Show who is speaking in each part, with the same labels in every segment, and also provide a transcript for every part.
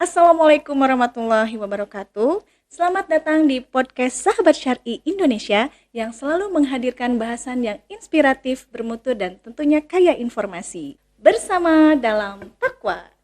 Speaker 1: Assalamualaikum warahmatullahi wabarakatuh. Selamat datang di podcast Sahabat Syar'i Indonesia yang selalu menghadirkan bahasan yang inspiratif, bermutu dan tentunya kaya informasi. Bersama dalam Takwa.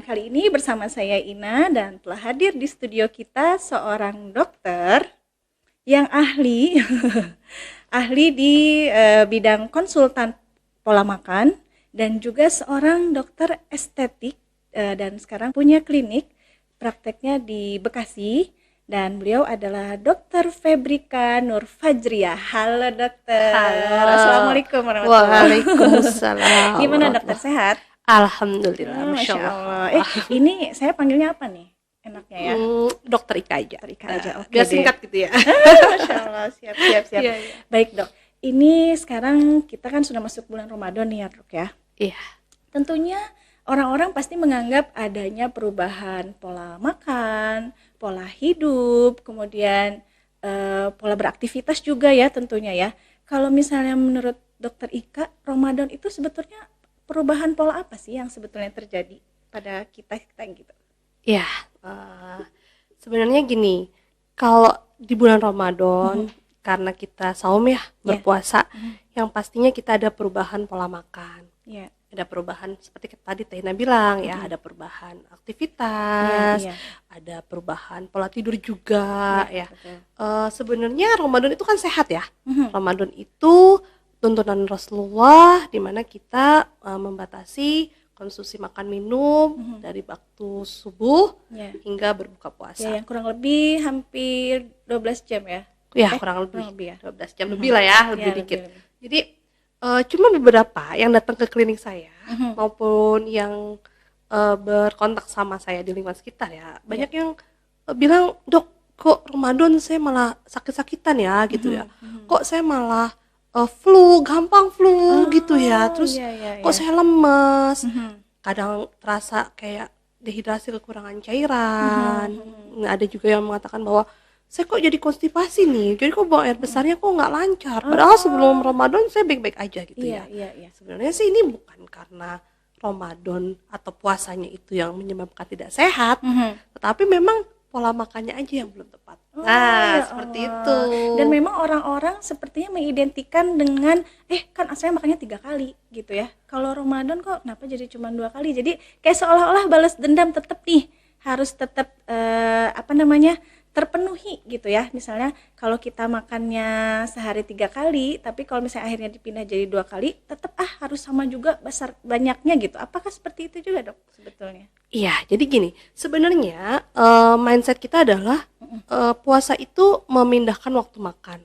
Speaker 1: Kali ini bersama saya Ina dan telah hadir di studio kita seorang dokter yang ahli ahli di bidang konsultan pola makan dan juga seorang dokter estetik dan sekarang punya klinik prakteknya di Bekasi dan beliau adalah Dr. Febrika Nur Fajriah. Halo dokter.
Speaker 2: Halo.
Speaker 1: Assalamualaikum warahmatullahi wabarakatuh.
Speaker 2: Waalaikumsalam.
Speaker 1: Gimana dokter, sehat?
Speaker 2: Alhamdulillah,
Speaker 1: Masya Allah. Ini saya panggilnya apa nih? Enaknya ya?
Speaker 2: Dokter Ika aja.
Speaker 1: Dokter Ika aja, oke
Speaker 2: Biar
Speaker 1: deh.
Speaker 2: singkat gitu ya.
Speaker 1: Masya Allah, siap.
Speaker 2: Iya.
Speaker 1: Baik dok, ini sekarang kita kan sudah masuk bulan Ramadan nih ya dok ya.
Speaker 2: Iya.
Speaker 1: Tentunya orang-orang pasti menganggap adanya perubahan pola makan, pola hidup, kemudian pola beraktivitas juga ya tentunya ya. Kalau misalnya menurut dokter Ika, Ramadan itu sebetulnya perubahan pola apa sih yang sebetulnya terjadi pada kita gitu?
Speaker 2: Iya. Sebenarnya gini, kalau di bulan Ramadan karena kita saum ya, berpuasa, yang pastinya kita ada perubahan pola makan.
Speaker 1: Iya.
Speaker 2: Ada perubahan seperti tadi Tehina bilang ya, ada perubahan aktivitas,
Speaker 1: Iya.
Speaker 2: ada perubahan pola tidur juga ya.
Speaker 1: Betul.
Speaker 2: Sebenarnya Ramadan itu kan sehat ya. Ramadan itu tuntunan Rasulullah di mana kita membatasi konsumsi makan minum dari waktu subuh hingga berbuka puasa.
Speaker 1: Ya, yang kurang lebih hampir 12 jam ya.
Speaker 2: Ya, kurang lebih
Speaker 1: ya.
Speaker 2: 12 jam lebih lah ya, lebih
Speaker 1: Ya,
Speaker 2: dikit.
Speaker 1: lebih.
Speaker 2: Jadi cuma beberapa yang datang ke klinik saya maupun yang berkontak sama saya di lingkungan sekitar ya, banyak yang bilang, "Dok, kok Ramadan saya malah sakit-sakitan ya gitu ya. Kok saya malah gampang flu gitu ya. Terus kok saya lemes. Kadang terasa kayak dehidrasi, kekurangan cairan. Ada juga yang mengatakan bahwa saya kok jadi konstipasi nih. Jadi kok buang air besarnya kok nggak lancar. Padahal sebelum Ramadan saya baik-baik aja gitu ya. Sebenarnya sih ini bukan karena Ramadan atau puasanya itu yang menyebabkan tidak sehat, tetapi memang pola makannya aja yang belum tepat. Seperti itu.
Speaker 1: Dan memang orang-orang sepertinya mengidentikan dengan kan saya makannya 3 kali gitu ya. Kalau Ramadan kok kenapa jadi cuma 2 kali? Jadi kayak seolah-olah balas dendam tetap nih harus tetap terpenuhi gitu ya. Misalnya kalau kita makannya sehari 3 kali, tapi kalau misalnya akhirnya dipindah jadi 2 kali, tetap harus sama juga besar banyaknya gitu. Apakah seperti itu juga dok sebetulnya?
Speaker 2: Iya, jadi gini, sebenarnya mindset kita adalah puasa itu memindahkan waktu makan.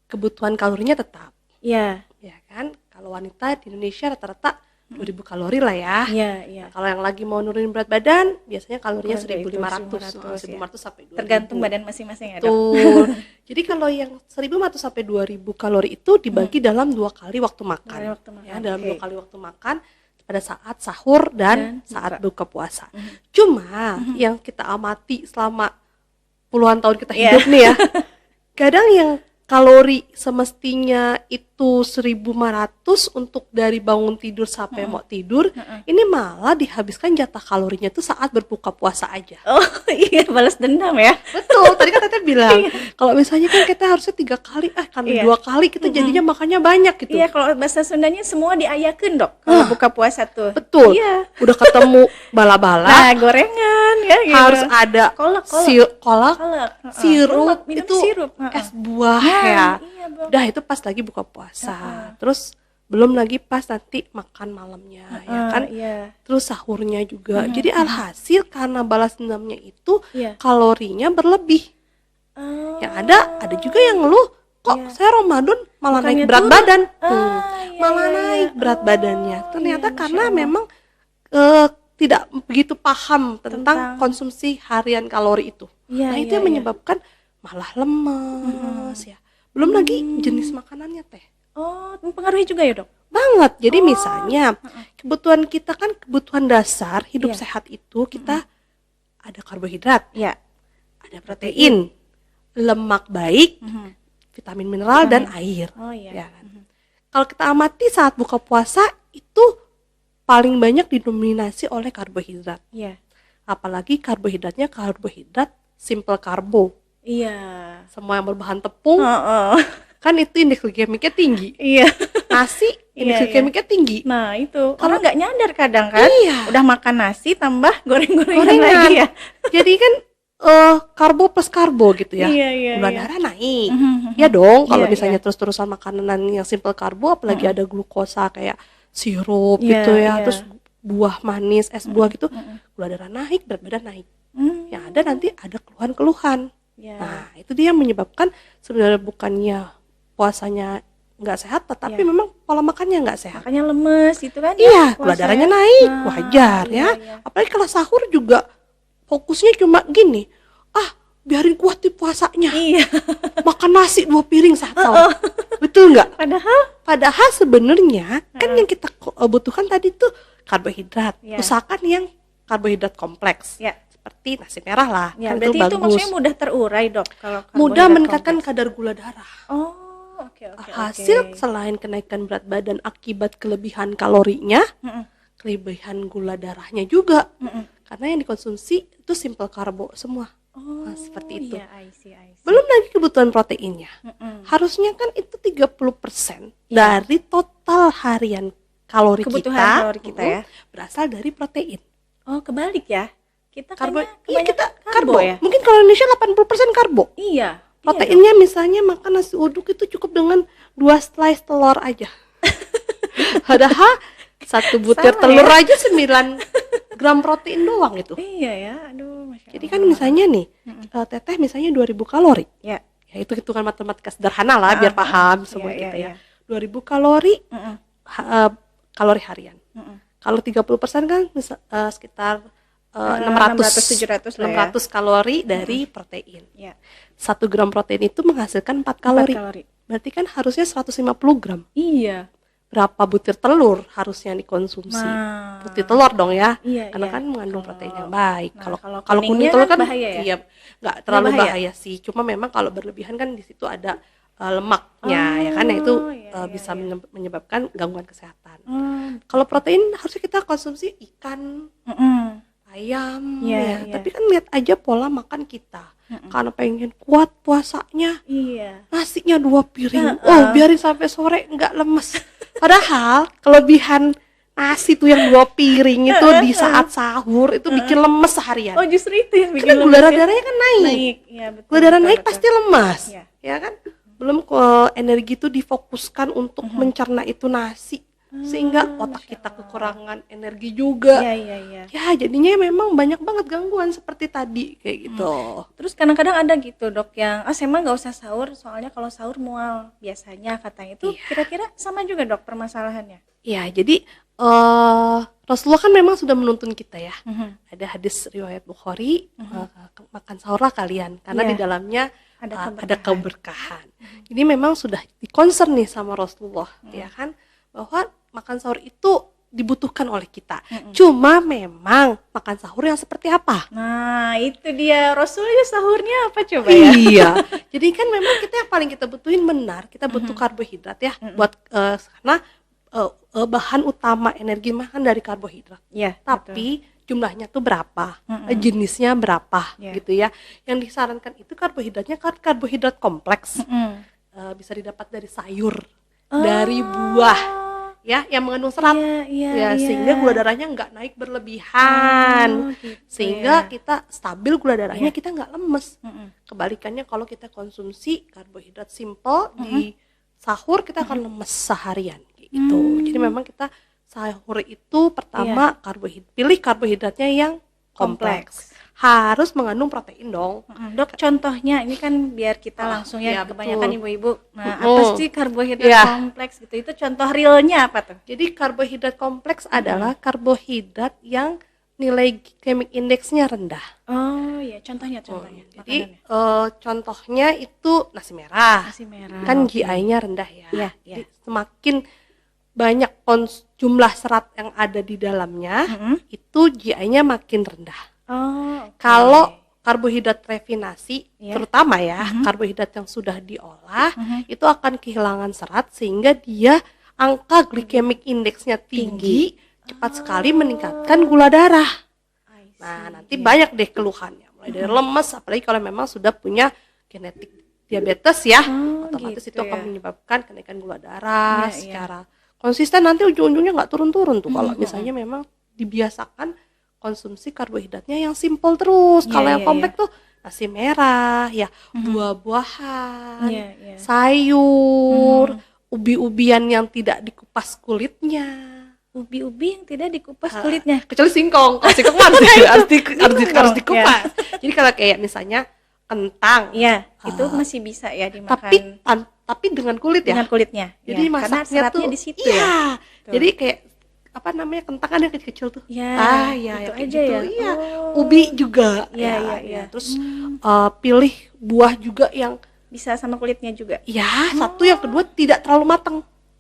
Speaker 2: Kebutuhan kalorinya tetap.
Speaker 1: Iya.
Speaker 2: Ya kan? Kalau wanita di Indonesia rata-rata 2000 kalori lah ya.
Speaker 1: Iya.
Speaker 2: Nah, kalau yang lagi mau nurunin berat badan, biasanya kalorinya 1500 sampai 2000.
Speaker 1: Tergantung badan masing-masing ya dok.
Speaker 2: Betul. Jadi kalau yang 1500 sampai 2000 kalori itu dibagi dalam 2 kali waktu makan. Ya, dalam 2 kali waktu makan pada saat sahur dan saat buka puasa. Cuma yang kita amati selama puluhan tahun kita hidup nih ya, kadang yang kalori semestinya itu 1500 untuk dari bangun tidur sampai mau tidur, ini malah dihabiskan jatah kalorinya itu saat berbuka puasa aja.
Speaker 1: Oh iya, balas dendam ya.
Speaker 2: Betul, tadi kan Teteh bilang kalau misalnya kan kita harusnya 3 kali, karena 2 kali kita jadinya makannya banyak gitu.
Speaker 1: Iya, kalau bahasa Sundanya semua diayakeun dok kalau buka puasa tuh.
Speaker 2: Betul.
Speaker 1: Iya.
Speaker 2: Udah ketemu bala-bala.
Speaker 1: Nah, gorengan ya gitu.
Speaker 2: Harus ada kolak, sirup,
Speaker 1: minum
Speaker 2: itu
Speaker 1: sirup.
Speaker 2: es buah ya.
Speaker 1: Iya, Bang.
Speaker 2: Dah itu pas lagi buka puasa. Terus belum lagi pas nanti makan malamnya ya kan.
Speaker 1: Iya.
Speaker 2: Terus sahurnya juga. Jadi alhasil karena balas dendamnya itu
Speaker 1: Iya.
Speaker 2: kalorinya berlebih. Yang ada juga yang ngeluh, kok saya Ramadan malah
Speaker 1: Bukannya
Speaker 2: naik berat
Speaker 1: turun.
Speaker 2: badan.
Speaker 1: Iya.
Speaker 2: Naik berat badannya. Ternyata
Speaker 1: Masya
Speaker 2: karena
Speaker 1: Allah.
Speaker 2: memang tidak begitu paham tentang konsumsi harian kalori itu.
Speaker 1: Iya,
Speaker 2: Nah itu
Speaker 1: iya,
Speaker 2: yang menyebabkan malah lemes ya. Belum lagi jenis makanannya Teh.
Speaker 1: Oh, mempengaruhi juga ya dok?
Speaker 2: banget. Jadi
Speaker 1: Oh,
Speaker 2: misalnya kebutuhan kita kan kebutuhan dasar hidup
Speaker 1: Iya.
Speaker 2: sehat itu kita ada karbohidrat,
Speaker 1: Ya.
Speaker 2: ada protein, lemak baik,
Speaker 1: Mhm.
Speaker 2: vitamin mineral dan
Speaker 1: Vitamin.
Speaker 2: air.
Speaker 1: Oh iya.
Speaker 2: Ya kan? Kalau kita amati saat buka puasa itu paling banyak didominasi oleh karbohidrat.
Speaker 1: Iya.
Speaker 2: Apalagi karbohidratnya karbohidrat simple karbo.
Speaker 1: Iya.
Speaker 2: Semua yang berbahan tepung
Speaker 1: Oh.
Speaker 2: kan itu indeks glikemiknya tinggi.
Speaker 1: Iya.
Speaker 2: Nasi indeks
Speaker 1: Iya,
Speaker 2: glikemiknya tinggi.
Speaker 1: Nah itu orang nggak nyadar kadang kan,
Speaker 2: Iya.
Speaker 1: udah makan nasi tambah goreng-gorengan
Speaker 2: Gorengan.
Speaker 1: lagi ya.
Speaker 2: Jadi kan karbo plus karbo gitu ya.
Speaker 1: Iya,
Speaker 2: Gula
Speaker 1: iya.
Speaker 2: darah naik.
Speaker 1: Mhm.
Speaker 2: Ya dong, kalau
Speaker 1: Iya,
Speaker 2: misalnya
Speaker 1: iya.
Speaker 2: terus-terusan makanan yang simple karbo apalagi ada glukosa kayak sirup
Speaker 1: Iya,
Speaker 2: gitu ya,
Speaker 1: iya.
Speaker 2: terus buah manis, es buah gitu, gula darah naik, berat badan naik.
Speaker 1: Hmm,
Speaker 2: Yang ada nanti ada keluhan-keluhan.
Speaker 1: ya.
Speaker 2: Nah, itu dia yang menyebabkan sebenarnya bukannya puasanya nggak sehat, tetapi
Speaker 1: Iya.
Speaker 2: memang pola makannya nggak sehat.
Speaker 1: Makanya lemes itu kan
Speaker 2: Iya,
Speaker 1: ya,
Speaker 2: gula
Speaker 1: puasa
Speaker 2: darahnya
Speaker 1: ya.
Speaker 2: naik,
Speaker 1: Nah,
Speaker 2: wajar ya.
Speaker 1: iya.
Speaker 2: Apalagi kalau sahur juga fokusnya cuma gini, biarin kuat di puasanya,
Speaker 1: Iya.
Speaker 2: makan nasi 2 piring saat sahur. Betul nggak?
Speaker 1: Padahal
Speaker 2: Sebenarnya kan yang kita butuhkan tadi tuh karbohidrat.
Speaker 1: Iya.
Speaker 2: Usahakan yang karbohidrat kompleks.
Speaker 1: ya,
Speaker 2: Seperti nasi merah lah,
Speaker 1: ya
Speaker 2: kan
Speaker 1: berarti itu
Speaker 2: bagus.
Speaker 1: maksudnya mudah terurai dok kalau
Speaker 2: Mudah
Speaker 1: karbohidrat
Speaker 2: meningkatkan
Speaker 1: kompleks.
Speaker 2: kadar gula darah.
Speaker 1: Oh, oke.
Speaker 2: Hasil selain kenaikan berat badan akibat kelebihan kalorinya,
Speaker 1: Mm-mm.
Speaker 2: kelebihan gula darahnya juga.
Speaker 1: Mm-mm.
Speaker 2: Karena yang dikonsumsi itu simple karbo semua.
Speaker 1: Oh,
Speaker 2: seperti itu.
Speaker 1: iya, I see.
Speaker 2: Belum lagi kebutuhan proteinnya.
Speaker 1: Mm-mm.
Speaker 2: Harusnya kan itu 30%
Speaker 1: Iya.
Speaker 2: dari total harian kalori
Speaker 1: Kebutuhan
Speaker 2: kita,
Speaker 1: kalori kita ya.
Speaker 2: berasal dari protein.
Speaker 1: Oh, kebalik ya. Kita
Speaker 2: Karbo,
Speaker 1: kayaknya
Speaker 2: iya kita
Speaker 1: kebanyakan
Speaker 2: karbo.
Speaker 1: ya.
Speaker 2: Mungkin kalau Indonesia 80% karbo.
Speaker 1: Iya.
Speaker 2: Proteinnya misalnya makan nasi uduk itu cukup dengan 2 slice telur aja. Padahal satu butir
Speaker 1: Sama
Speaker 2: telur
Speaker 1: ya.
Speaker 2: aja 9 gram protein doang itu.
Speaker 1: Iya ya. Aduh, Masya
Speaker 2: Jadi
Speaker 1: Allah.
Speaker 2: kan misalnya nih, teteh misalnya 2000 kalori.
Speaker 1: Ya.
Speaker 2: Ya itu hitungan matematika sederhana lah biar paham semua
Speaker 1: Iya,
Speaker 2: kita
Speaker 1: iya,
Speaker 2: ya. 2000 kalori
Speaker 1: Mm-mm.
Speaker 2: kalori harian.
Speaker 1: Mm-mm.
Speaker 2: Kalau 30% kan sekitar 600
Speaker 1: 600, 700 lah ya.
Speaker 2: 600 kalori dari protein.
Speaker 1: Ya.
Speaker 2: 1 gram protein itu menghasilkan 4
Speaker 1: 4
Speaker 2: kalori.
Speaker 1: kalori.
Speaker 2: Berarti kan harusnya 150 gram.
Speaker 1: Iya.
Speaker 2: Berapa butir telur harusnya dikonsumsi?
Speaker 1: Nah.
Speaker 2: Butir telur dong ya.
Speaker 1: Iya,
Speaker 2: Karena
Speaker 1: iya.
Speaker 2: kan mengandung
Speaker 1: Kalau-
Speaker 2: protein yang baik.
Speaker 1: nah,
Speaker 2: Kalau
Speaker 1: kalau
Speaker 2: kalau kuning
Speaker 1: kuningnya
Speaker 2: telur
Speaker 1: kan
Speaker 2: kan
Speaker 1: bahaya ya?
Speaker 2: iya nggak terlalu
Speaker 1: bahaya?
Speaker 2: bahaya sih. Cuma memang kalau berlebihan kan di situ ada lemaknya ya kan, yang itu bisa menyebabkan gangguan kesehatan. Kalau protein harusnya kita konsumsi ikan,
Speaker 1: Mm-mm.
Speaker 2: ayam
Speaker 1: Iya,
Speaker 2: ya.
Speaker 1: iya.
Speaker 2: Tapi kan lihat aja pola makan kita. Karena pengen kuat puasanya,
Speaker 1: Iya.
Speaker 2: nasinya 2 piring. Oh, biarin sampai sore nggak lemes. Padahal kelebihan nasi tuh yang 2 piring itu di saat sahur itu bikin lemes seharian.
Speaker 1: Oh, justru itu yang bikin
Speaker 2: Karena gula darahnya kan naik.
Speaker 1: Iya, betul.
Speaker 2: Gula darah
Speaker 1: betul,
Speaker 2: naik
Speaker 1: betul.
Speaker 2: pasti lemas.
Speaker 1: Iya.
Speaker 2: Ya kan? Belum energi itu difokuskan untuk mencerna itu nasi. Sehingga otak kita kekurangan energi juga.
Speaker 1: Iya.
Speaker 2: Ya, jadinya memang banyak banget gangguan seperti tadi kayak gitu.
Speaker 1: Terus kadang-kadang ada gitu dok yang saya mah nggak usah sahur soalnya kalau sahur mual biasanya katanya itu
Speaker 2: Iya.
Speaker 1: kira-kira sama juga dok permasalahannya.
Speaker 2: Ya, jadi Rasulullah kan memang sudah menuntun kita ya. Ada hadis riwayat Bukhari, makan sahurlah kalian karena
Speaker 1: Iya.
Speaker 2: di dalamnya
Speaker 1: Ada
Speaker 2: ada keberkahan. Jadi memang sudah dikonsen nih sama Rasulullah ya kan, bahwa makan sahur itu dibutuhkan oleh kita. Cuma memang makan sahur yang seperti apa?
Speaker 1: Nah itu dia Rasulnya sahurnya apa coba ya?
Speaker 2: Iya. Jadi kan memang kita yang paling kita butuhin benar, kita butuh karbohidrat ya, buat karena bahan utama energi makan dari karbohidrat.
Speaker 1: Iya.
Speaker 2: Tapi jumlahnya tuh berapa, jenisnya berapa,
Speaker 1: Yeah.
Speaker 2: gitu ya. Yang disarankan itu karbohidratnya karbohidrat kompleks, bisa didapat dari sayur, dari buah, ya, yang mengandung serat,
Speaker 1: Iya.
Speaker 2: sehingga gula darahnya nggak naik berlebihan,
Speaker 1: Gitu
Speaker 2: sehingga
Speaker 1: ya.
Speaker 2: kita stabil gula darahnya,
Speaker 1: Yeah.
Speaker 2: kita nggak lemes. Kebalikannya kalau kita konsumsi karbohidrat simple di sahur, kita akan lemes seharian, gitu. Jadi memang kita sahur itu pertama pilih karbohidratnya yang kompleks. Harus mengandung protein dong.
Speaker 1: Dok, contohnya ini kan biar kita langsung ya,
Speaker 2: iya,
Speaker 1: kebanyakan
Speaker 2: betul.
Speaker 1: ibu-ibu. Nah, apa sih karbohidrat
Speaker 2: Iya.
Speaker 1: kompleks gitu? Itu contoh realnya apa tuh?
Speaker 2: Jadi karbohidrat kompleks adalah karbohidrat yang nilai glycemic indeksnya rendah.
Speaker 1: Oh iya, contohnya.
Speaker 2: Jadi contohnya itu nasi merah.
Speaker 1: Nasi merah.
Speaker 2: Kan
Speaker 1: oke.
Speaker 2: GI-nya rendah ya.
Speaker 1: Iya,
Speaker 2: Jadi semakin banyak jumlah serat yang ada di dalamnya, itu GI-nya makin rendah.
Speaker 1: Oh, oke.
Speaker 2: Kalau karbohidrat rafinasi,
Speaker 1: Iya.
Speaker 2: terutama ya, karbohidrat yang sudah diolah, itu akan kehilangan serat sehingga dia angka glycemic indeksnya tinggi, cepat sekali meningkatkan gula darah.
Speaker 1: I see.
Speaker 2: Nah, nanti banyak deh keluhannya, mulai dari lemes, apalagi kalau memang sudah punya genetik diabetes ya, otomatis
Speaker 1: gitu
Speaker 2: itu akan
Speaker 1: ya.
Speaker 2: menyebabkan kenaikan gula darah
Speaker 1: Iya, iya.
Speaker 2: secara konsisten, nanti ujung-ujungnya nggak turun-turun tuh kalau misalnya memang dibiasakan konsumsi karbohidratnya yang simple terus.
Speaker 1: Iya,
Speaker 2: Kalau yang
Speaker 1: iya,
Speaker 2: kompleks tuh nasi merah ya, buah-buahan,
Speaker 1: Iya, iya.
Speaker 2: sayur, ubi-ubian yang tidak dikupas kulitnya.
Speaker 1: Ubi-ubi yang tidak dikupas kulitnya.
Speaker 2: Kecuali singkong. Kalau singkong mah harus dikupas. Jadi kalau kayak misalnya kentang,
Speaker 1: Iya, itu masih bisa ya
Speaker 2: tapi
Speaker 1: dimakan
Speaker 2: tapi dengan kulit ya.
Speaker 1: dengan kulitnya.
Speaker 2: Jadi
Speaker 1: ya. Karena
Speaker 2: masaknya
Speaker 1: seratnya
Speaker 2: tuh
Speaker 1: di situ
Speaker 2: iya.
Speaker 1: ya. Tuh.
Speaker 2: Jadi kayak apa namanya, kentang kan yang kecil-kecil tuh.
Speaker 1: Ya,
Speaker 2: Iya,
Speaker 1: itu
Speaker 2: yang kayak
Speaker 1: aja
Speaker 2: gitu.
Speaker 1: ya.
Speaker 2: Iya.
Speaker 1: Oh.
Speaker 2: Ubi juga.
Speaker 1: Iya,
Speaker 2: ya,
Speaker 1: iya,
Speaker 2: ya.
Speaker 1: iya.
Speaker 2: Terus pilih buah juga yang
Speaker 1: Bisa sama kulitnya juga.
Speaker 2: ya satu, yang kedua tidak terlalu matang.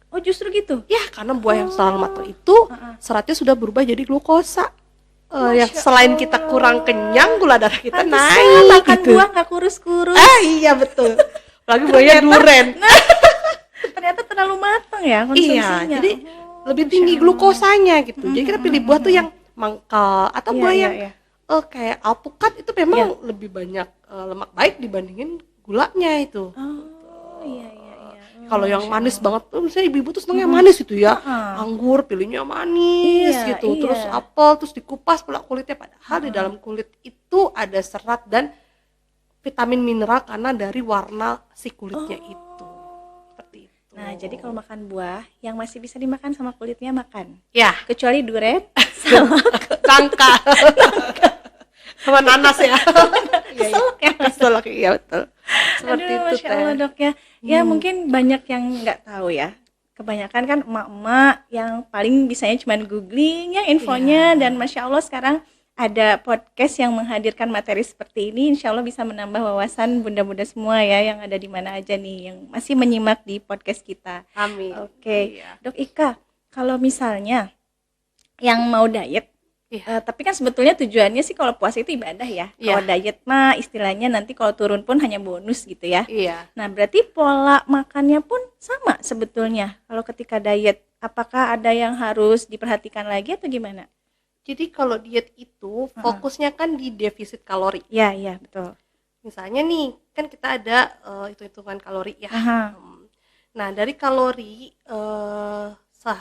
Speaker 1: Oh, justru gitu.
Speaker 2: Ya, karena buah yang terlalu matang itu seratnya sudah berubah jadi glukosa. Yang selain kita kurang kenyang, gula darah kita
Speaker 1: Pantesan
Speaker 2: naik
Speaker 1: makan
Speaker 2: gitu.
Speaker 1: buah nggak kurus-kurus.
Speaker 2: Iya betul. Apalagi buahnya duren.
Speaker 1: Ternyata terlalu matang ya konsumsinya.
Speaker 2: Iya, jadi lebih tinggi glukosanya gitu. Jadi kita pilih buah tuh yang mangkal atau
Speaker 1: Iya,
Speaker 2: buah
Speaker 1: iya,
Speaker 2: yang
Speaker 1: iya.
Speaker 2: kayak alpukat itu memang lebih banyak lemak baik dibandingin gulanya itu.
Speaker 1: Oh, iya, iya, iya.
Speaker 2: Kalau yang manis banget tuh, misalnya ibu-ibu tuh senangnya manis itu ya. Anggur pilihnya manis
Speaker 1: Iya,
Speaker 2: gitu.
Speaker 1: iya.
Speaker 2: Terus apel, terus dikupas pula kulitnya. Padahal di dalam kulit itu ada serat dan vitamin mineral karena dari warna si kulitnya itu. Seperti itu.
Speaker 1: Nah, jadi kalau makan buah yang masih bisa dimakan sama kulitnya makan.
Speaker 2: Ya,
Speaker 1: Kecuali duren sama
Speaker 2: cangka. Sama nanas ya.
Speaker 1: keselak ya.
Speaker 2: Keselak, iya betul. Seperti
Speaker 1: Aduh,
Speaker 2: itu
Speaker 1: Masya Allah,
Speaker 2: teh.
Speaker 1: Dok ya. Ya mungkin banyak yang nggak tahu ya. Kebanyakan kan emak-emak yang paling bisanya cuma googling ya infonya, dan Masya Allah sekarang ada podcast yang menghadirkan materi seperti ini. Insya Allah bisa menambah wawasan bunda-bunda semua ya yang ada di mana aja nih yang masih menyimak di podcast kita.
Speaker 2: Amin.
Speaker 1: Oke,
Speaker 2: Iya.
Speaker 1: Dok Ika, kalau misalnya yang mau diet,
Speaker 2: Iya.
Speaker 1: tapi kan sebetulnya tujuannya sih kalau puasa itu ibadah ya.
Speaker 2: Iya.
Speaker 1: Kalau diet mah istilahnya nanti kalau turun pun hanya bonus gitu ya.
Speaker 2: Iya.
Speaker 1: Nah, berarti pola makannya pun sama sebetulnya. Kalau ketika diet, apakah ada yang harus diperhatikan lagi atau gimana?
Speaker 2: Jadi kalau diet itu fokusnya kan di defisit kalori.
Speaker 1: Ya, iya, betul.
Speaker 2: Misalnya nih, kan kita ada hitung-hitungan kalori ya.
Speaker 1: Aha.
Speaker 2: Nah, dari kalori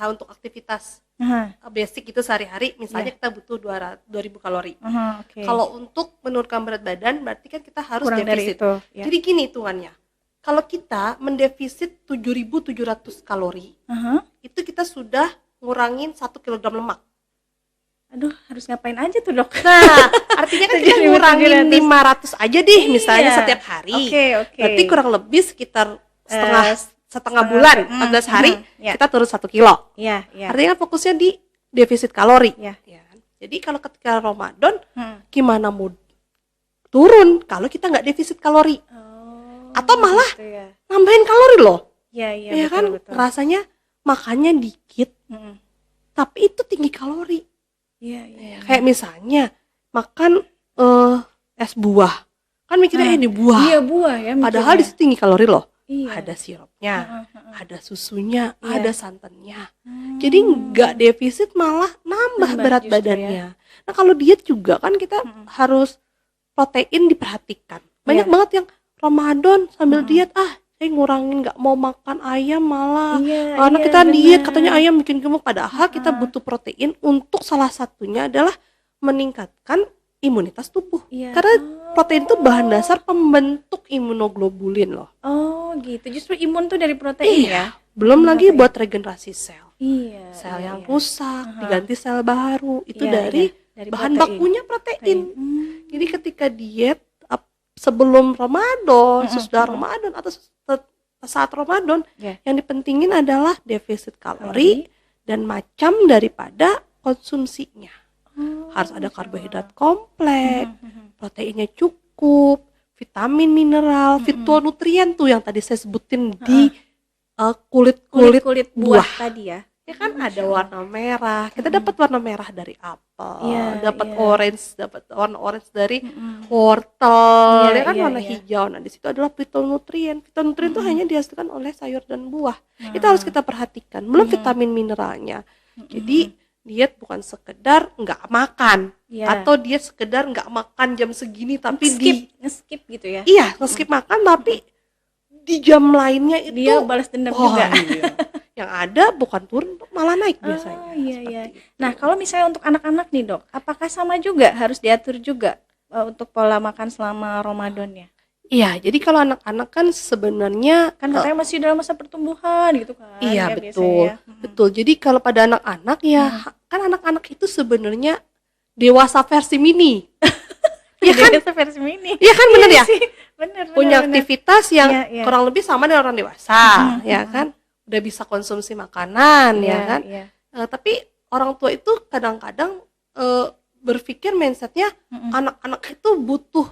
Speaker 2: untuk aktivitas
Speaker 1: Aha.
Speaker 2: basic itu sehari-hari, misalnya kita butuh 2000 kalori.
Speaker 1: Aha, oke.
Speaker 2: Kalau untuk menurunkan berat badan, berarti kan kita harus
Speaker 1: kurang dari
Speaker 2: defisit.
Speaker 1: itu, ya.
Speaker 2: Jadi gini hitungannya. Kalau kita mendefisit 7.700 kalori,
Speaker 1: Aha.
Speaker 2: itu kita sudah ngurangin 1 kg lemak.
Speaker 1: Aduh, harus ngapain aja tuh, Dok?
Speaker 2: Nah, artinya kan kita
Speaker 1: 7.700.
Speaker 2: ngurangin 500 aja deh misalnya
Speaker 1: Iya.
Speaker 2: setiap hari.
Speaker 1: Oke.
Speaker 2: Berarti kurang lebih sekitar setengah
Speaker 1: setengah
Speaker 2: bulan,
Speaker 1: bulan.
Speaker 2: 14 hari
Speaker 1: Ya.
Speaker 2: kita turun 1 kilo.
Speaker 1: Iya, iya.
Speaker 2: Artinya kan fokusnya di defisit kalori.
Speaker 1: Ya.
Speaker 2: Ya kan? Jadi kalau ketika Ramadan,
Speaker 1: Hmm.
Speaker 2: gimana mau turun kalau kita nggak defisit kalori?
Speaker 1: Oh,
Speaker 2: Atau malah
Speaker 1: gitu ya.
Speaker 2: nambahin kalori loh.
Speaker 1: Iya, iya,
Speaker 2: Ya
Speaker 1: betul,
Speaker 2: kan?
Speaker 1: betul.
Speaker 2: Rasanya makannya dikit,
Speaker 1: Mm-mm.
Speaker 2: tapi itu tinggi kalori.
Speaker 1: Iya, iya.
Speaker 2: Kayak misalnya makan es buah. Kan mikirnya ini buah.
Speaker 1: Iya, buah ya.
Speaker 2: Padahal di
Speaker 1: mikirnya.
Speaker 2: situ tinggi kalori loh.
Speaker 1: Iya.
Speaker 2: Ada sirupnya, ada susunya,
Speaker 1: Iya.
Speaker 2: ada santannya. Jadi nggak defisit, malah nambah
Speaker 1: Nambah
Speaker 2: berat
Speaker 1: justru
Speaker 2: badannya. Nah kalau diet juga kan kita harus protein diperhatikan. Banyak
Speaker 1: Iya.
Speaker 2: banget yang Ramadan sambil diet, saya ngurangin, nggak mau makan ayam malah.
Speaker 1: Iya,
Speaker 2: Karena
Speaker 1: iya,
Speaker 2: kita diet,
Speaker 1: benar.
Speaker 2: katanya ayam bikin gemuk. Padahal kita butuh protein untuk salah satunya adalah meningkatkan imunitas tubuh.
Speaker 1: Iya.
Speaker 2: Karena protein itu bahan dasar pembentuk imunoglobulin loh.
Speaker 1: Oh, gitu. Justru imun tuh dari protein ya.
Speaker 2: Belum lagi buat regenerasi sel.
Speaker 1: Iya.
Speaker 2: Sel
Speaker 1: iya,
Speaker 2: yang
Speaker 1: iya.
Speaker 2: rusak diganti sel baru. Itu
Speaker 1: Iya,
Speaker 2: dari
Speaker 1: iya. Dari
Speaker 2: bahan
Speaker 1: protein.
Speaker 2: bakunya protein.
Speaker 1: Hmm.
Speaker 2: Jadi ketika diet sebelum Ramadan, sesudah Ramadan atau saat Ramadan,
Speaker 1: Ya.
Speaker 2: yang dipentingin adalah defisit kalori dan macam daripada konsumsinya. Harus ada karbohidrat kompleks, proteinnya cukup, vitamin, mineral, fitonutrien tuh yang tadi saya sebutin di kulit-kulit
Speaker 1: Kulit buah
Speaker 2: buah.
Speaker 1: tadi ya.
Speaker 2: Ya kan ada warna merah. Kita dapat warna merah dari apel,
Speaker 1: Iya,
Speaker 2: dapat
Speaker 1: iya.
Speaker 2: orange, dapat warna orange dari wortel,
Speaker 1: Iya,
Speaker 2: ya kan
Speaker 1: iya,
Speaker 2: warna
Speaker 1: iya.
Speaker 2: hijau. Nah, di situ adalah fitonutrien. Fitonutrien itu hanya dihasilkan oleh sayur dan buah. Itu harus kita perhatikan. Belum vitamin mineralnya. Jadi diet bukan sekedar nggak makan,
Speaker 1: Iya.
Speaker 2: atau diet sekedar nggak makan jam segini tapi
Speaker 1: Nge-skip gitu ya.
Speaker 2: iya nge-skip makan tapi di jam lainnya itu
Speaker 1: Dia balas dendam
Speaker 2: wah,
Speaker 1: juga.
Speaker 2: iya. Yang ada bukan turun malah naik biasanya.
Speaker 1: Oh, iya,
Speaker 2: seperti
Speaker 1: iya.
Speaker 2: itu.
Speaker 1: Nah, kalau misalnya untuk anak-anak nih, Dok, apakah sama juga harus diatur juga untuk pola makan selama Ramadannya?
Speaker 2: Iya, jadi kalau anak-anak kan sebenarnya
Speaker 1: Kan katanya masih dalam masa pertumbuhan gitu kan.
Speaker 2: iya
Speaker 1: ya,
Speaker 2: betul,
Speaker 1: biasanya.
Speaker 2: betul. Jadi kalau pada anak-anak ya kan anak-anak itu sebenarnya dewasa versi mini. Iya kan?
Speaker 1: Dewasa versi mini.
Speaker 2: Iya kan bener
Speaker 1: Iya
Speaker 2: ya?
Speaker 1: sih, bener,
Speaker 2: Punya
Speaker 1: bener.
Speaker 2: aktivitas yang
Speaker 1: Iya, iya.
Speaker 2: kurang lebih sama dengan orang dewasa, ya kan? Udah bisa konsumsi makanan, ya
Speaker 1: Iya,
Speaker 2: kan?
Speaker 1: iya.
Speaker 2: Tapi orang tua itu kadang-kadang berpikir mindsetnya anak-anak itu butuh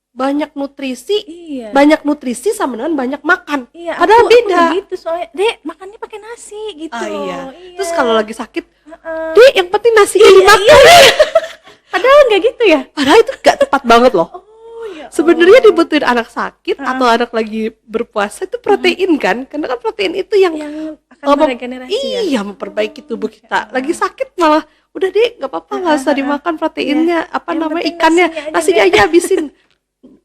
Speaker 2: banyak nutrisi,
Speaker 1: Iya.
Speaker 2: banyak nutrisi sama dengan banyak makan.
Speaker 1: Iya,
Speaker 2: Padahal
Speaker 1: aku
Speaker 2: beda.
Speaker 1: begitu soalnya. Dek, makannya pakai nasi gitu.
Speaker 2: Ah, iya.
Speaker 1: Iya.
Speaker 2: Terus kalau lagi sakit,
Speaker 1: Heeh.
Speaker 2: Dek, yang penting nasi dimakan.
Speaker 1: Padahal nggak gitu ya?
Speaker 2: Padahal itu gak tepat banget loh.
Speaker 1: Oh, ya.
Speaker 2: Sebenarnya dibutuhin anak sakit atau anak lagi berpuasa itu protein kan? Karena kan protein itu yang
Speaker 1: Yang akan
Speaker 2: mem-
Speaker 1: meregenerasi ya.
Speaker 2: iya memperbaiki tubuh kita. Lagi sakit malah udah deh nggak apa-apa nggak usah dimakan proteinnya apa
Speaker 1: Yang
Speaker 2: namanya
Speaker 1: penting
Speaker 2: ikannya
Speaker 1: nasinya aja,
Speaker 2: aja habisin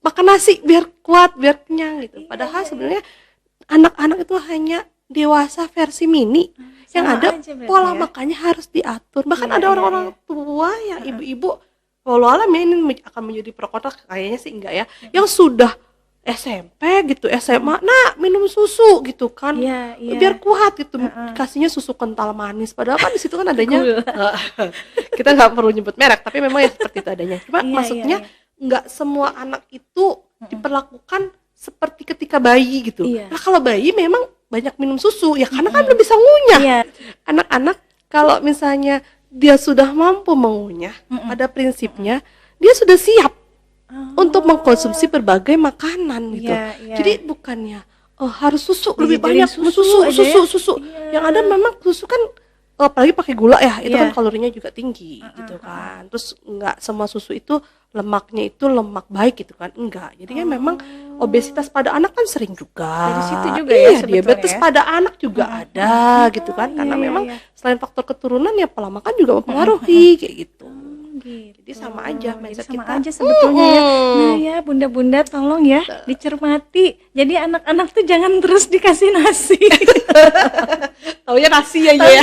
Speaker 2: makan nasi biar kuat biar kenyang gitu. Padahal sebenarnya anak-anak itu hanya dewasa versi mini yang
Speaker 1: sama
Speaker 2: ada
Speaker 1: aja berarti
Speaker 2: pola
Speaker 1: ya.
Speaker 2: makannya harus diatur. Bahkan
Speaker 1: Iya,
Speaker 2: ada
Speaker 1: iya,
Speaker 2: orang-orang tua yang ibu-ibu walau alam ya ini akan menjadi pro kontra kayaknya sih enggak ya yang sudah SMP gitu SMA minum susu gitu kan
Speaker 1: Iya, iya.
Speaker 2: biar kuat gitu kasihnya susu kental manis padahal kan di situ kan adanya kita nggak perlu nyebut merek tapi memang ya seperti itu adanya cuma
Speaker 1: Iya,
Speaker 2: maksudnya
Speaker 1: iya,
Speaker 2: nggak semua anak itu diperlakukan seperti ketika bayi gitu.
Speaker 1: Iya.
Speaker 2: Nah kalau bayi memang banyak minum susu ya karena kan belum bisa ngunyah.
Speaker 1: Iya.
Speaker 2: Anak-anak kalau misalnya dia sudah mampu mengunyah, pada prinsipnya dia sudah siap untuk mengkonsumsi berbagai makanan gitu.
Speaker 1: Iya, iya.
Speaker 2: Jadi bukannya harus susu lebih
Speaker 1: Dijadiin
Speaker 2: banyak
Speaker 1: susu aja ya?
Speaker 2: susu.
Speaker 1: Iya.
Speaker 2: Yang ada memang susu kan apalagi pakai gula ya, itu
Speaker 1: Iya.
Speaker 2: kan kalorinya juga tinggi gitu kan. Terus enggak semua susu itu lemaknya itu lemak baik gitu kan. Enggak. Jadi kan memang obesitas pada anak kan sering juga.
Speaker 1: Dari situ juga ya sebetulnya
Speaker 2: diabetes
Speaker 1: ya?
Speaker 2: pada anak juga ada gitu kan. Karena
Speaker 1: iya,
Speaker 2: memang
Speaker 1: iya.
Speaker 2: selain faktor keturunan ya pola makan juga mempengaruhi kayak gitu.
Speaker 1: Gitu.
Speaker 2: Jadi sama aja
Speaker 1: Jadi
Speaker 2: mindset
Speaker 1: sama
Speaker 2: kita.
Speaker 1: aja sebetulnya ya. Nah ya bunda-bunda tolong ya dicermati. Jadi anak-anak tuh jangan terus dikasih nasi.
Speaker 2: Taunya nasi aja ya.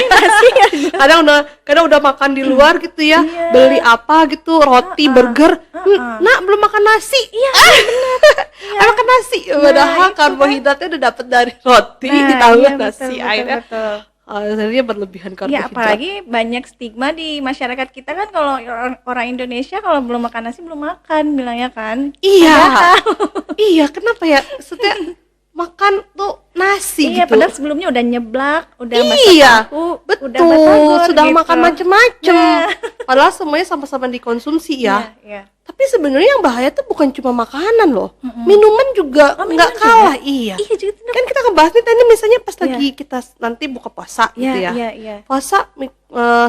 Speaker 2: kadang udah makan di luar gitu ya.
Speaker 1: Iya.
Speaker 2: Beli apa gitu, roti, burger. Nak belum makan nasi. Iya, benar. Makan nasi. Padahal
Speaker 1: itu
Speaker 2: karbohidratnya udah dapet dari roti
Speaker 1: Nah,
Speaker 2: ditambah
Speaker 1: iya,
Speaker 2: nasi.
Speaker 1: betul,
Speaker 2: Akhirnya
Speaker 1: betul.
Speaker 2: Akhirnya berlebihan
Speaker 1: Ya
Speaker 2: karbohidrat.
Speaker 1: apalagi banyak stigma di masyarakat kita kan kalau orang Indonesia kalau belum makan nasi belum makan bilangnya kan.
Speaker 2: Iya.
Speaker 1: Padahal.
Speaker 2: Iya, kenapa ya? Setiap makan tuh nasi
Speaker 1: Iya,
Speaker 2: gitu.
Speaker 1: padahal sebelumnya udah nyeblak, udah masak
Speaker 2: Iya,
Speaker 1: tahu,
Speaker 2: betul.
Speaker 1: udah batagor
Speaker 2: Sudah
Speaker 1: gitu.
Speaker 2: makan macem-macem.
Speaker 1: Nah.
Speaker 2: Padahal semuanya sama-sama dikonsumsi ya.
Speaker 1: Iya.
Speaker 2: Tapi sebenarnya yang bahaya tuh bukan cuma makanan loh. Minuman juga
Speaker 1: Oh,
Speaker 2: nggak
Speaker 1: minuman
Speaker 2: kalah.
Speaker 1: juga?
Speaker 2: Iya.
Speaker 1: Iya juga tuh.
Speaker 2: Kan kita ngebahas nih tadi misalnya pas lagi kita nanti buka puasa gitu ya.
Speaker 1: Iya.
Speaker 2: Puasa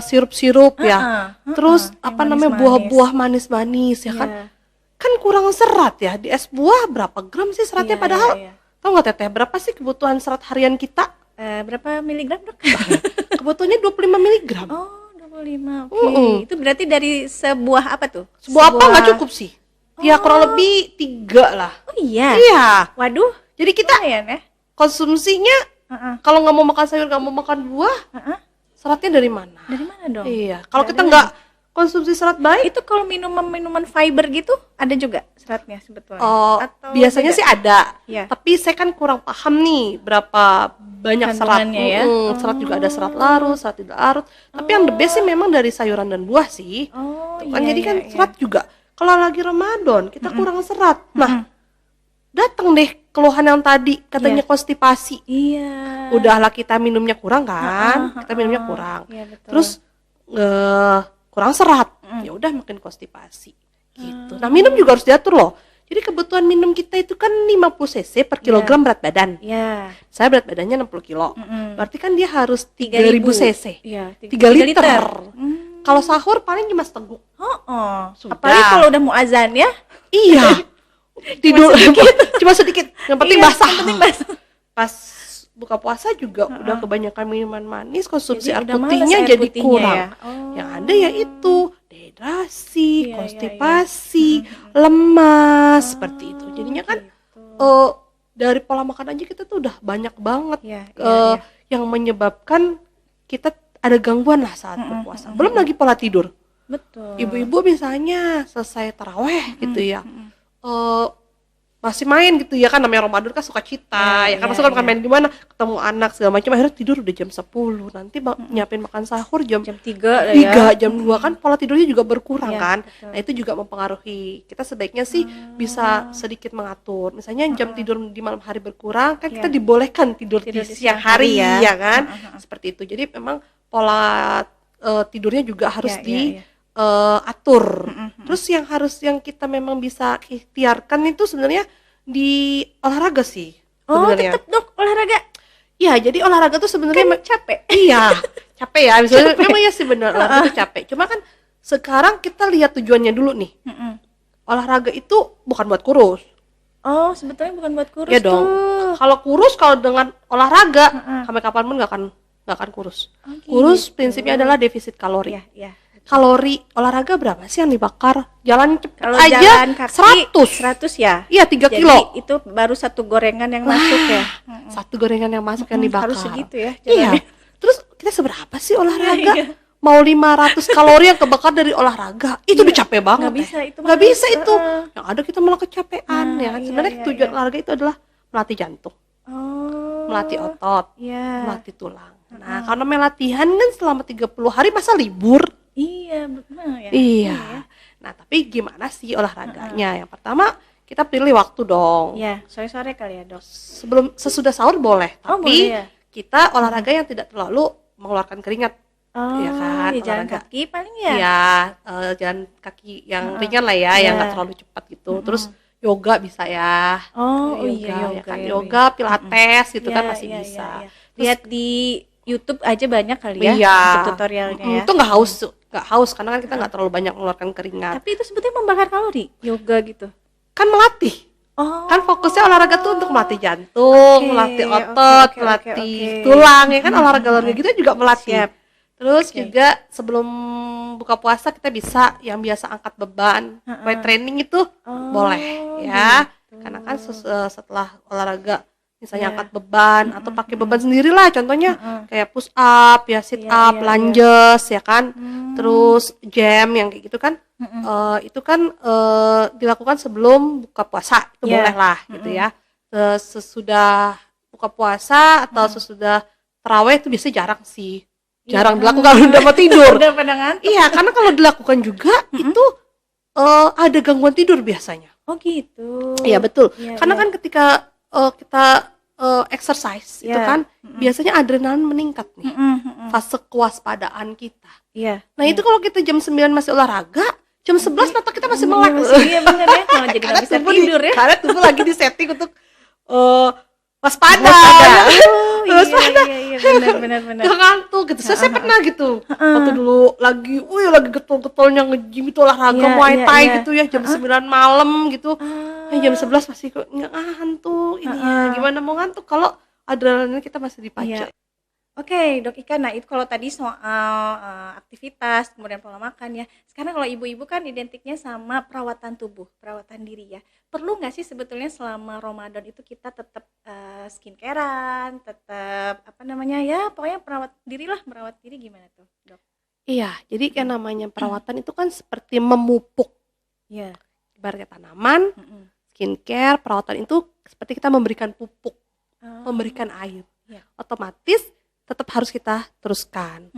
Speaker 2: sirup-sirup ya. Terus
Speaker 1: yang
Speaker 2: apa namanya
Speaker 1: manis-manis.
Speaker 2: buah-buah manis-manis ya kan.
Speaker 1: Iya.
Speaker 2: Kan kurang serat ya. Di es buah berapa gram sih seratnya
Speaker 1: Iya,
Speaker 2: padahal
Speaker 1: iya.
Speaker 2: tahu nggak Teteh berapa sih kebutuhan serat harian kita?
Speaker 1: Berapa miligram, Dok?
Speaker 2: Kebutuhannya 25 miligram.
Speaker 1: Oh, 25. Oke. Itu berarti dari sebuah apa tuh?
Speaker 2: Sebuah apa nggak cukup sih? Ya kurang lebih 3 lah.
Speaker 1: Oh iya.
Speaker 2: Iya.
Speaker 1: Waduh,
Speaker 2: Jadi kita
Speaker 1: lumayan ya.
Speaker 2: konsumsinya
Speaker 1: Heeh.
Speaker 2: kalau nggak mau makan sayur nggak mau makan buah,
Speaker 1: Heeh.
Speaker 2: seratnya dari mana?
Speaker 1: Dari mana dong?
Speaker 2: Iya. Kalau
Speaker 1: Dari
Speaker 2: kita
Speaker 1: mana?
Speaker 2: nggak konsumsi serat baik,
Speaker 1: Itu kalau minuman fiber gitu ada juga seratnya sebetulnya. Atau
Speaker 2: biasanya
Speaker 1: beda?
Speaker 2: sih ada.
Speaker 1: Iya.
Speaker 2: Tapi saya kan kurang paham nih berapa banyak serat.
Speaker 1: Kandungannya ya.
Speaker 2: Serat juga ada serat larut, serat tidak larut. Tapi yang the best sih memang dari sayuran dan buah sih.
Speaker 1: Oh,
Speaker 2: Tuh kan
Speaker 1: iya,
Speaker 2: jadi kan
Speaker 1: iya.
Speaker 2: serat juga. Kalau lagi Ramadan kita kurang serat. Nah, datang deh keluhan yang tadi katanya
Speaker 1: Iya.
Speaker 2: konstipasi.
Speaker 1: Iya.
Speaker 2: Udahlah kita minumnya kurang kan? Kita minumnya kurang.
Speaker 1: Iya, betul.
Speaker 2: Terus kurang serat. Ya udah makin konstipasi gitu. Nah, minum juga harus diatur loh. Jadi kebutuhan minum kita itu kan 50 cc per kilogram berat badan.
Speaker 1: Iya.
Speaker 2: Saya berat badannya 60 kilo. Berarti kan dia harus 3000 cc.
Speaker 1: Iya,
Speaker 2: 3 liter.
Speaker 1: Hmm.
Speaker 2: Kalau sahur paling cuma seteguk. Sudah.
Speaker 1: Apalagi kalau udah mau azan ya.
Speaker 2: Iya. Tidur cuma sedikit. Yang penting
Speaker 1: Iya,
Speaker 2: basah.
Speaker 1: yang penting basah.
Speaker 2: Pas buka puasa juga udah kebanyakan minuman manis, konsumsi
Speaker 1: Jadi
Speaker 2: air
Speaker 1: udah males
Speaker 2: putihnya
Speaker 1: air
Speaker 2: jadi
Speaker 1: putihnya
Speaker 2: kurang.
Speaker 1: ya? Oh.
Speaker 2: Yang ada ya itu dehidrasi,
Speaker 1: Iya,
Speaker 2: konstipasi, lemas seperti itu. Jadinya kan
Speaker 1: gitu.
Speaker 2: dari pola makan aja kita tuh udah banyak banget
Speaker 1: Iya, iya.
Speaker 2: yang menyebabkan kita ada gangguan lah saat berpuasa. Belum lagi pola tidur.
Speaker 1: Betul.
Speaker 2: Ibu-ibu misalnya selesai taraweh gitu ya, masih main gitu ya kan, namanya Ramadan kan suka cita ya kan, masuk kan main di mana, ketemu anak segala macam, akhirnya tidur udah jam 10, nanti nyiapin makan sahur jam
Speaker 1: 3 lah ya.
Speaker 2: jam 2 kan pola tidurnya juga berkurang
Speaker 1: Iya,
Speaker 2: kan.
Speaker 1: betul.
Speaker 2: Nah itu juga mempengaruhi. Kita sebaiknya sih bisa sedikit mengatur, misalnya jam tidur di malam hari berkurang kan, kita dibolehkan tidur di siang hari ya kan. Seperti itu. Jadi memang pola tidurnya juga harus atur. Terus yang kita memang bisa ikhtiarkan itu sebenarnya di olahraga sih.
Speaker 1: Oh,
Speaker 2: Sebenarnya.
Speaker 1: tetap Dok olahraga.
Speaker 2: Iya, jadi olahraga tuh sebenarnya
Speaker 1: Kan capek.
Speaker 2: iya, capek ya. Misalnya memang ya sih benar olahraga itu capek. Cuma kan sekarang kita lihat tujuannya dulu nih. Olahraga itu bukan buat kurus.
Speaker 1: Oh, sebetulnya bukan buat kurus
Speaker 2: Ya dong.
Speaker 1: tuh.
Speaker 2: Kalau kurus kalau dengan olahraga sampai kapanpun nggak akan kurus. Kurus prinsipnya adalah defisit kalori.
Speaker 1: Iya.
Speaker 2: Kalori olahraga berapa sih yang dibakar? Jalan cepet
Speaker 1: Kalau
Speaker 2: aja
Speaker 1: jalan kaki
Speaker 2: 100
Speaker 1: ya.
Speaker 2: Iya 3
Speaker 1: Jadi
Speaker 2: kilo.
Speaker 1: itu baru satu gorengan yang masuk ya.
Speaker 2: Satu gorengan yang masuk yang dibakar.
Speaker 1: Harus segitu ya.
Speaker 2: Iya.
Speaker 1: jalannya.
Speaker 2: Terus kita seberapa sih olahraga? Mau 500 kalori yang kebakar dari olahraga. Itu udah capek banget.
Speaker 1: Nggak bisa itu.
Speaker 2: Nggak bisa itu.
Speaker 1: Heeh.
Speaker 2: Yang ada kita malah kecapean
Speaker 1: Nah,
Speaker 2: ya kan.
Speaker 1: iya,
Speaker 2: Sebenarnya
Speaker 1: iya,
Speaker 2: tujuan
Speaker 1: iya.
Speaker 2: olahraga itu adalah melatih jantung,
Speaker 1: Oh.
Speaker 2: melatih otot,
Speaker 1: Iya.
Speaker 2: melatih tulang. Nah, kalau namanya latihan kan selama 30 hari masa libur?
Speaker 1: Iya, benar ya.
Speaker 2: Iya. Nah, tapi gimana sih olahraganya? Yang pertama, kita pilih waktu dong.
Speaker 1: Iya, sore-sore kali ya, Dok.
Speaker 2: Sesudah sahur boleh,
Speaker 1: Oh,
Speaker 2: tapi
Speaker 1: boleh ya?
Speaker 2: kita olahraga yang tidak terlalu mengeluarkan keringat.
Speaker 1: Oh,
Speaker 2: Iya kan,
Speaker 1: ya jalan
Speaker 2: olahraga.
Speaker 1: kaki paling ya.
Speaker 2: Iya, jalan kaki yang ringan lah ya, yang nggak terlalu cepat gitu. Terus yoga bisa ya.
Speaker 1: Oh,
Speaker 2: Yoga,
Speaker 1: iya,
Speaker 2: ya kan?
Speaker 1: ya.
Speaker 2: Yoga, pilates gitu kan
Speaker 1: Iya,
Speaker 2: masih
Speaker 1: iya,
Speaker 2: bisa.
Speaker 1: iya, iya. Lihat di YouTube aja banyak kali ya
Speaker 2: Iya.
Speaker 1: untuk tutorialnya ya.
Speaker 2: Itu nggak haus karena kan kita nggak terlalu banyak mengeluarkan keringat.
Speaker 1: Tapi itu sebetulnya membakar kalori, yoga gitu.
Speaker 2: Kan melatih.
Speaker 1: Oh.
Speaker 2: Kan fokusnya olahraga tuh untuk melatih jantung,
Speaker 1: Oke,
Speaker 2: melatih otot,
Speaker 1: oke,
Speaker 2: melatih
Speaker 1: oke.
Speaker 2: tulang ya kan, olahraga gitu juga melatih.
Speaker 1: Siap.
Speaker 2: Terus juga sebelum buka puasa kita bisa yang biasa angkat beban, weight training itu boleh ya. Karena kan setelah olahraga misalnya angkat beban atau pakai beban sendiri lah, contohnya kayak push up ya, sit up, lunges ya kan. Terus jam yang kayak gitu kan. Itu kan dilakukan sebelum buka puasa, itu boleh lah gitu ya. Sesudah buka puasa atau sesudah tarawih itu biasanya jarang sih, jarang dilakukan udah mau tidur.
Speaker 1: Udah pada ngantuk.
Speaker 2: Iya, karena kalau dilakukan juga itu ada gangguan tidur biasanya.
Speaker 1: Oh gitu.
Speaker 2: Iya betul,
Speaker 1: Iya,
Speaker 2: karena
Speaker 1: iya.
Speaker 2: kan ketika kita exercise itu kan biasanya adrenalin meningkat nih, fase kewaspadaan kita.
Speaker 1: Iya.
Speaker 2: Nah itu kalau kita jam 9 masih olahraga, jam 11 mata kita masih melek.
Speaker 1: Iya benar ya, kalau jadi nggak bisa tidur ya.
Speaker 2: Karena tubuh lagi di setting untuk waspada.
Speaker 1: Waspada. Iya, benar.
Speaker 2: Gak ngantuk gitu. Saya pernah gitu. Waktu dulu lagi getol-getolnya nge-gym itu olahraga
Speaker 1: Iya,
Speaker 2: Muay
Speaker 1: iya,
Speaker 2: Thai
Speaker 1: iya.
Speaker 2: gitu ya, jam 9 malam gitu. Jam 11 masih kok ngantuk. Ini ya, gimana mau ngantuk kalau adrenalin kita masih dipacu.
Speaker 1: Iya. Oke, Dok Ika. Nah, itu kalau tadi soal aktivitas, kemudian pola makan ya. Sekarang kalau ibu-ibu kan identiknya sama perawatan tubuh, perawatan diri ya. Perlu nggak sih sebetulnya selama Ramadan itu kita tetap skincarean, tetap apa namanya ya, pokoknya merawat diri gimana tuh, Dok?
Speaker 2: Iya, jadi kan namanya perawatan itu kan seperti memupuk.
Speaker 1: Iya.
Speaker 2: Ibaratnya tanaman, skincare, perawatan itu seperti kita memberikan pupuk, memberikan air.
Speaker 1: Iya.
Speaker 2: Otomatis tetap harus kita teruskan.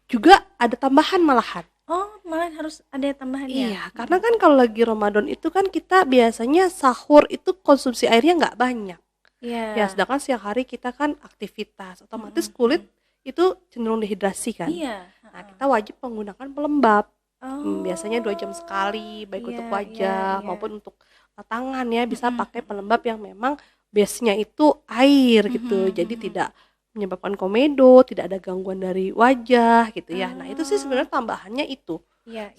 Speaker 2: Juga ada tambahan malahan.
Speaker 1: Oh, malah harus ada tambahan ya?
Speaker 2: Iya, karena kan kalau lagi Ramadan itu kan kita biasanya sahur itu konsumsi airnya nggak banyak.
Speaker 1: Iya.
Speaker 2: Ya, sedangkan siang hari kita kan aktivitas, otomatis kulit itu cenderung dehidrasi kan.
Speaker 1: Iya.
Speaker 2: Nah, kita wajib menggunakan pelembab. Biasanya 2 jam sekali, baik untuk wajah maupun untuk tangan ya, bisa pakai pelembab yang memang base-nya itu air gitu. Jadi tidak menyebabkan komedo, tidak ada gangguan dari wajah gitu ya. Nah, itu sih sebenarnya tambahannya itu.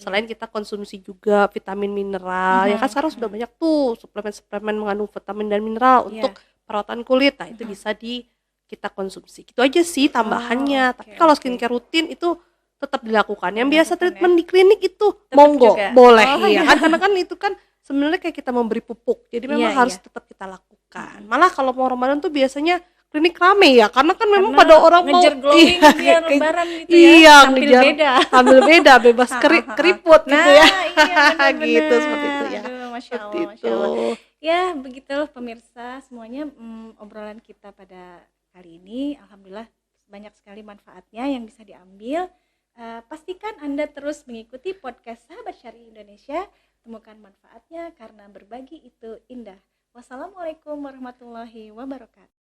Speaker 2: Selain kita konsumsi juga vitamin mineral, ya kan sekarang sudah banyak tuh suplemen-suplemen mengandung vitamin dan mineral untuk perawatan kulit. Nah, itu bisa kita konsumsi. Itu aja sih tambahannya. Tapi kalau skincare rutin itu tetap dilakukan. Yang biasa treatment di klinik itu monggo, boleh ya kan, karena kan itu kan sebenarnya kayak kita memberi pupuk. Jadi memang harus tetap kita lakukan. Malah kalau mau Ramadan tuh biasanya klinik rame ya, karena kan memang pada orang mau
Speaker 1: glowing biar lebaran gitu ya,
Speaker 2: tampil beda, bebas keriput gitu ya.
Speaker 1: Iya,
Speaker 2: gitu seperti itu ya.
Speaker 1: Aduh, Masya Allah. Ya begitulah pemirsa semuanya, obrolan kita pada kali ini. Alhamdulillah banyak sekali manfaatnya yang bisa diambil. Pastikan Anda terus mengikuti podcast Sahabat Syari Indonesia. Temukan manfaatnya karena berbagi itu indah. Wassalamualaikum warahmatullahi wabarakatuh.